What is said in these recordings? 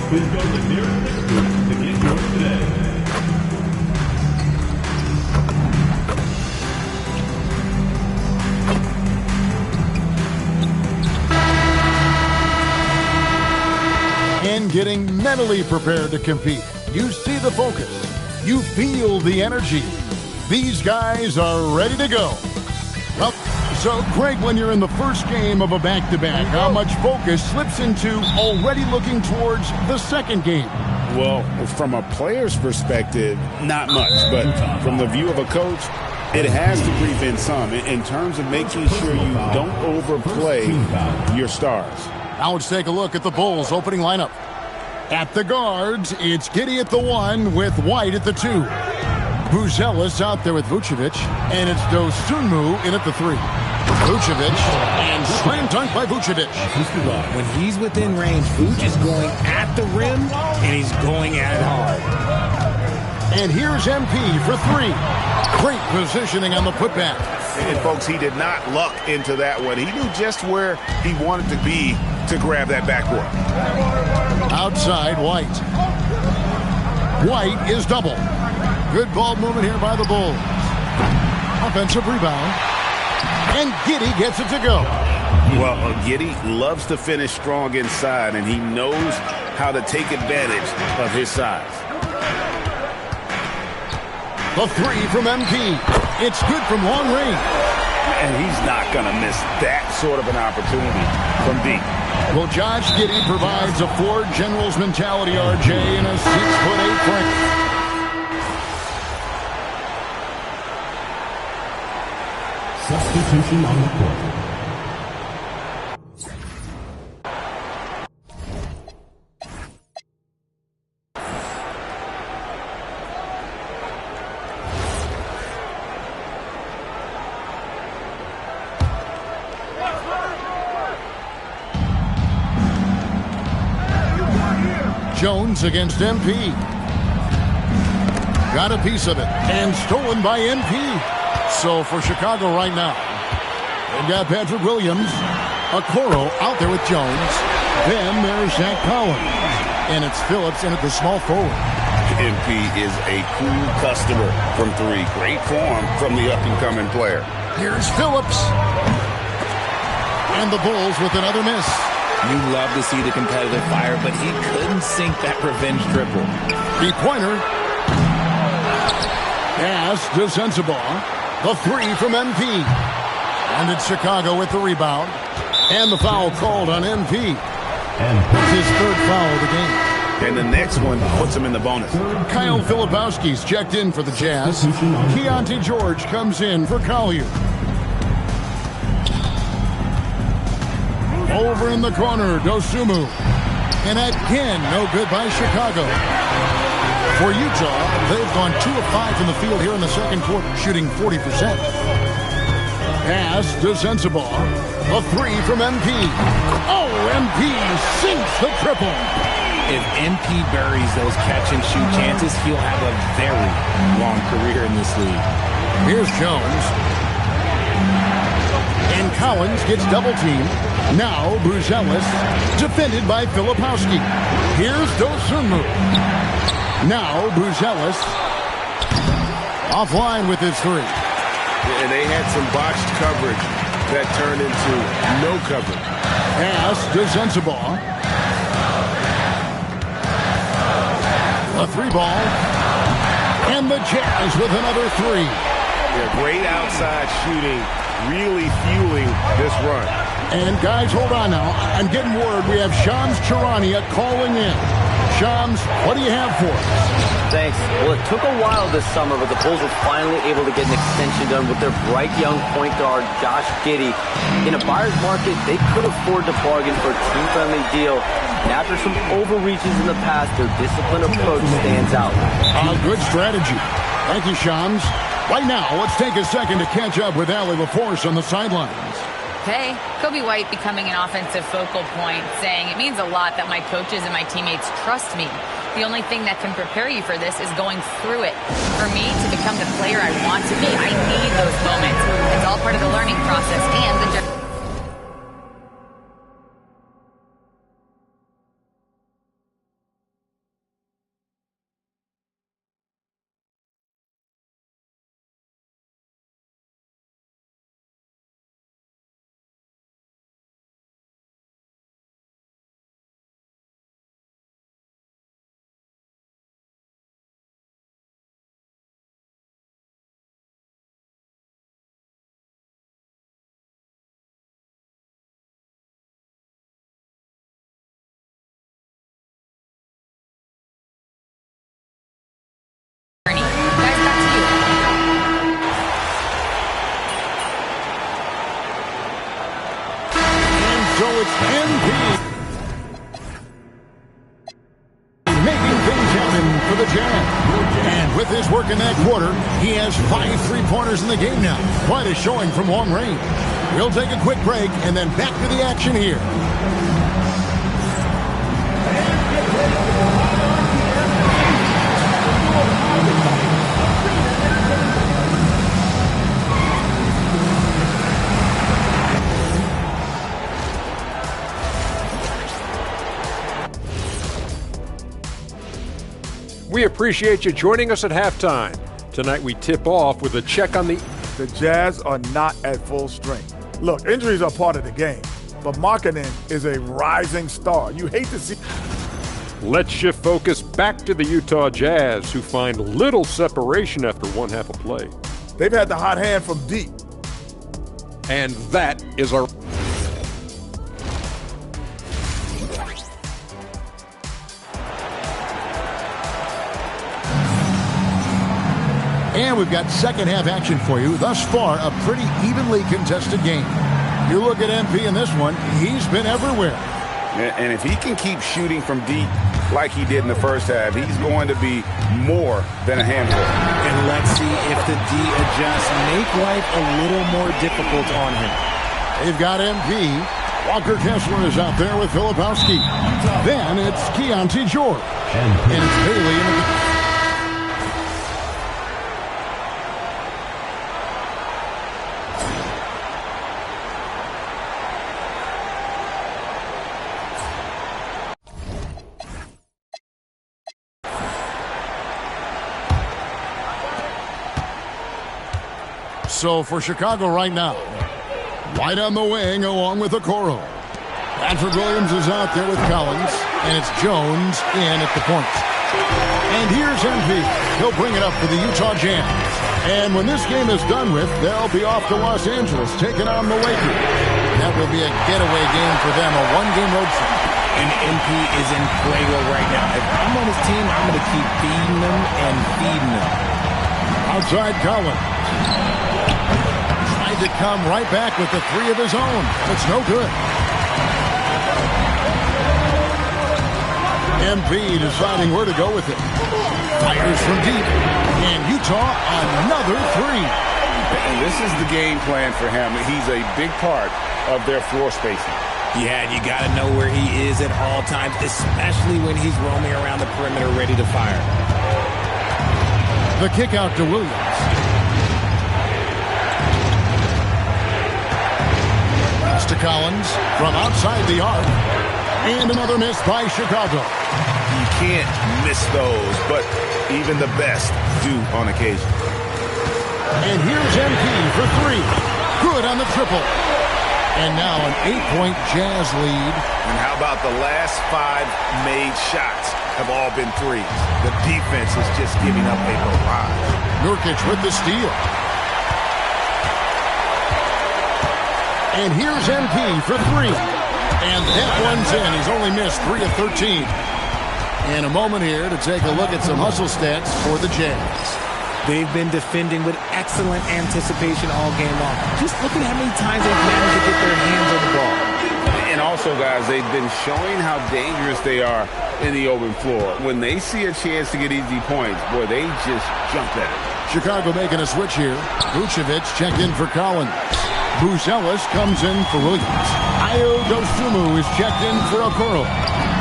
Please go to the nearest ticket booth to get yours today. And getting mentally prepared to compete. You see the focus. You feel the energy. These guys are ready to go. Well, so, Greg, when you're in the first game of a back-to-back, how much focus slips into already looking towards the second game? Well, from a player's perspective, not much. But from the view of a coach, it has to creep in some in terms of making sure you don't overplay your stars. Now let's take a look at the Bulls' opening lineup. At the guards, it's Giddey at the 1 with White at the 2. Buzelis out there with Vucevic, and it's Dosunmu in at the 3. Vucevic, and slam dunk by Vucevic. When he's within range, Vuce is going at the rim, and he's going at it hard. And here's MP for 3. Great positioning on the putback. And, folks, he did not luck into that one. He knew just where he wanted to be to grab that backboard. Outside, White. White is double. Good ball movement here by the Bulls. Offensive rebound. And Giddey gets it to go. Well, Giddey loves to finish strong inside, and he knows how to take advantage of his size. The 3 from MP. It's good from long range. And he's not going to miss that sort of an opportunity from deep. Well, Josh Giddey provides a Ford General's mentality, RJ, in a 6'8" frame. Substitution on the court. Jones against MP. Got a piece of it. And stolen by MP. So for Chicago right now, they've got Patrick Williams, Okoro out there with Jones. Then there's Zach Collins. And it's Phillips in at the small forward. MP is a cool customer from 3. Great form from the up-and-coming player. Here's Phillips. And the Bulls with another miss. You love to see the competitive fire, but he couldn't sink that revenge triple. Three-pointer. Pass to Sensabaugh. The 3 from MP. And it's Chicago with the rebound. And the foul called on MP. And it's his 3rd foul of the game. And the next one puts him in the bonus. Kyle Filipowski's checked in for the Jazz. Keontae George comes in for Collier. Over in the corner, Dosunmu. And again, no good by Chicago. For Utah, they've gone 2 of 5 from the field here in the second quarter, shooting 40%. Pass to Sensabaugh. A 3 from MP. Oh, MP sinks the triple. If MP buries those catch-and-shoot chances, he'll have a very long career in this league. Here's Jones. And Collins gets double-teamed. Now Buzelis, defended by Filipowski. Here's Dosunmu. Now Buzelis, offline with his 3. And they had some botched coverage that turned into no coverage. Pass to Sensabaugh. A 3 ball. And the Jazz with another 3. Yeah, great outside shooting, really fueling this run. And guys, hold on now. I'm getting word we have Shams Charania calling in. Shams, what do you have for us? Thanks. Well, it took a while this summer, but the Bulls were finally able to get an extension done with their bright young point guard, Josh Giddey. In a buyer's market, they could afford to bargain for a team-friendly deal. And after some overreaches in the past, their disciplined approach stands out. Good strategy. Thank you, Shams. Right now, let's take a second to catch up with Allie LaForce on the sidelines. Hey, Kobe White becoming an offensive focal point, saying it means a lot that my coaches and my teammates trust me. The only thing that can prepare you for this is going through it. For me to become the player I want to be, I need those moments. It's all part of the learning process and the it's MP. Making things happen for the Jazz. And with his work in that quarter, he has 5 3-pointers in the game now. Quite a showing from long range. We'll take a quick break and then back to the action here. We appreciate you joining us at halftime. Tonight we tip off with a check on the Jazz are not at full strength. Look, injuries are part of the game, but Markkanen is a rising star. You hate to see. Let's shift focus back to the Utah Jazz, who find little separation after one half of play. They've had the hot hand from deep. And that is our... And we've got second half action for you. Thus far, a pretty evenly contested game. You look at MP in this one, he's been everywhere. And if he can keep shooting from deep like he did in the first half, he's going to be more than a handful. And let's see if the D adjusts, make life a little more difficult on him. They've got MP. Walker Kessler is out there with Filipowski. Then it's Keontae George. And it's Bailey in the... So for Chicago right now, White on the wing along with Okoro. Patrick Williams is out there with Collins, and it's Jones in at the point. And here's MP. He'll bring it up for the Utah Jazz. And when this game is done with, they'll be off to Los Angeles taking on the Lakers. That will be a getaway game for them, a one-game road trip. And MP is in Fuego right now. If I'm on his team, I'm going to keep feeding them and feeding them. Outside Collins. Tried to come right back with the 3 of his own. It's no good. MP deciding where to go with it. Fires from deep. And Utah, another 3. And this is the game plan for him. He's a big part of their floor spacing. Yeah, you got to know where he is at all times, especially when he's roaming around the perimeter ready to fire. The kick out to Williams. Pass to Collins from outside the arc. And another miss by Chicago. You can't miss those, but even the best do on occasion. And here's MP for 3. Good on the triple. And now an 8-point Jazz lead. And how about the last 5 made shots have all been threes? The defense is just giving up a barrage. Nurkic with the steal. And here's MP for 3. And that one's in. He's only missed 3 of 13. In a moment here to take a look at some hustle stats for the Jazz. They've been defending with excellent anticipation all game long. Just look at how many times they've managed to get their hands on the ball. And also, guys, they've been showing how dangerous they are in the open floor. When they see a chance to get easy points, boy, they just jump at it. Chicago making a switch here. Vucevic checked in for Collins. Bruce Ellis comes in for Williams. Ayo Dosunmu is checked in for Okoro.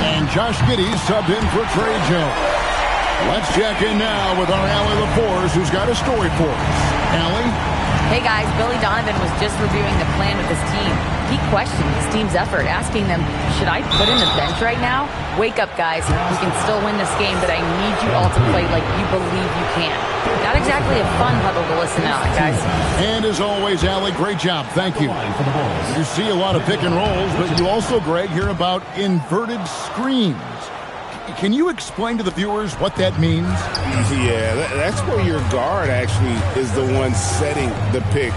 And Josh Giddey subbed in for Trey Jones. Let's check in now with our Allie LaForce, who's got a story for us. Allie? Hey guys, Billy Donovan was just reviewing the plan with his team. He questioned his team's effort, asking them, should I put in the bench right now? Wake up, guys. We can still win this game, but I need you all to play like you believe you can. Not exactly a fun huddle to listen out, guys. And as always, Allie, great job. Thank you. You see a lot of pick and rolls, but you also, Greg, hear about inverted screens. Can you explain to the viewers what that means? Yeah, that's where your guard actually is the one setting the pick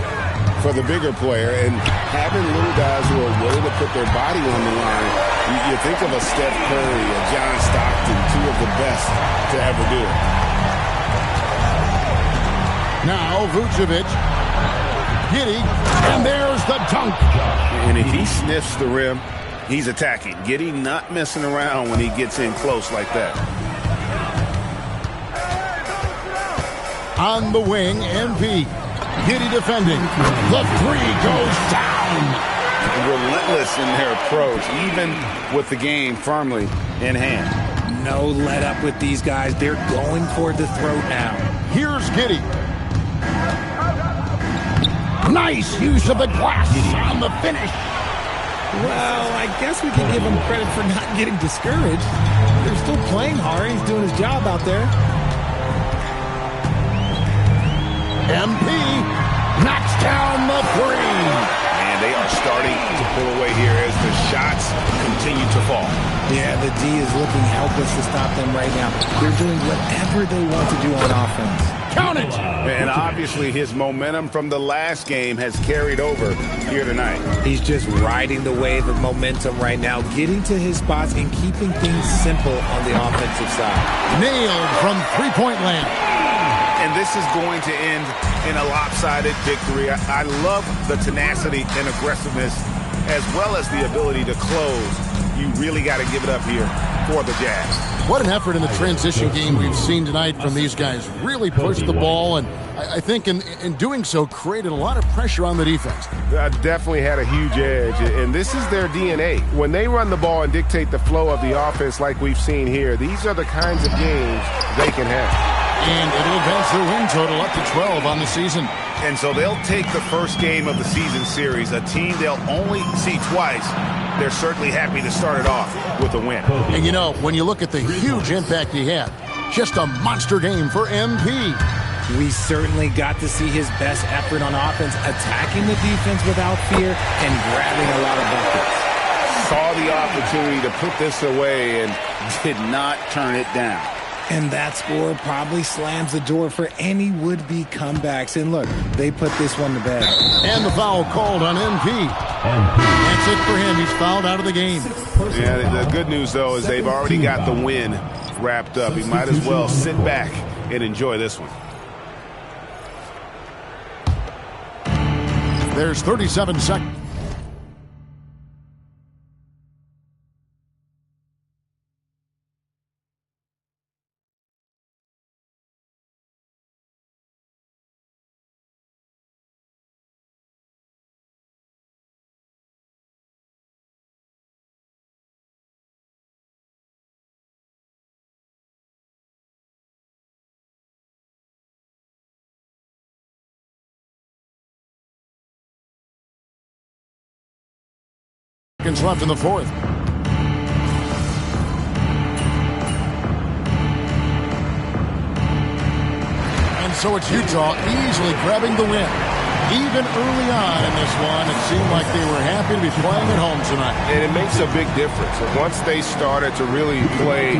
for the bigger player, and having little guys who are willing to put their body on the line. You think of a Steph Curry, a John Stockton, 2 of the best to ever do it. Now Vucevic, Giddey, and there's the dunk. And if he sniffs the rim, He's attacking. Giddey not messing around when he gets in close like that. On the wing, MP. Giddey defending. The three goes down. Relentless in their approach, even with the game firmly in hand. No let up with these guys. They're going for the throat now. Here's Giddey. Nice use of the glass on the finish. Well, I guess we can give him credit for not getting discouraged. They're still playing hard. He's doing his job out there. MP knocks down the three. And they are starting to pull away here as the shots continue to fall. Yeah, the D is looking helpless to stop them right now. They're doing whatever they want to do on offense. Count it! And obviously his momentum from the last game has carried over here tonight. He's just riding the wave of momentum right now, getting to his spots and keeping things simple on the offensive side. Nailed from three-point land. And this is going to end in a lopsided victory. I love the tenacity and aggressiveness as well as the ability to close. You really got to give it up here for the Jazz. What an effort in the transition game we've seen tonight from these guys. Really pushed the ball, and I think in doing so created a lot of pressure on the defense. Definitely had a huge edge, and this is their DNA. When they run the ball and dictate the flow of the offense like we've seen here, these are the kinds of games they can have. And it'll advance their win total up to 12 on the season. And so they'll take the first game of the season series, a team they'll only see twice. They're certainly happy to start it off with a win. And you know, when you look at the huge impact he had, just a monster game for MP. We certainly got to see his best effort on offense, attacking the defense without fear and grabbing a lot of buckets. Saw the opportunity to put this away and did not turn it down. And that score probably slams the door for any would-be comebacks. And look, they put this one to bed. And the foul called on MP. That's it for him. He's fouled out of the game. Yeah, the good news, though, is they've already got the win wrapped up. He might as well sit back and enjoy this one. There's 37 seconds. Left in the fourth. And so it's Utah easily grabbing the win. Even early on in this one, it seemed like they were happy to be playing at home tonight. And it makes a big difference. And once they started to really play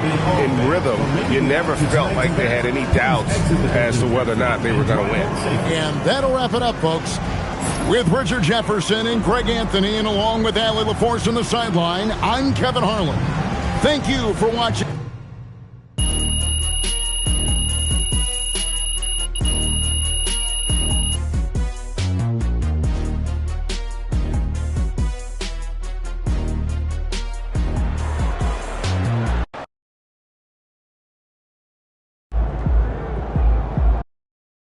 in rhythm, you never felt like they had any doubts as to whether or not they were going to win. And that'll wrap it up, folks. With Richard Jefferson and Greg Anthony, and along with Allie LaForce on the sideline, I'm Kevin Harlan. Thank you for watching.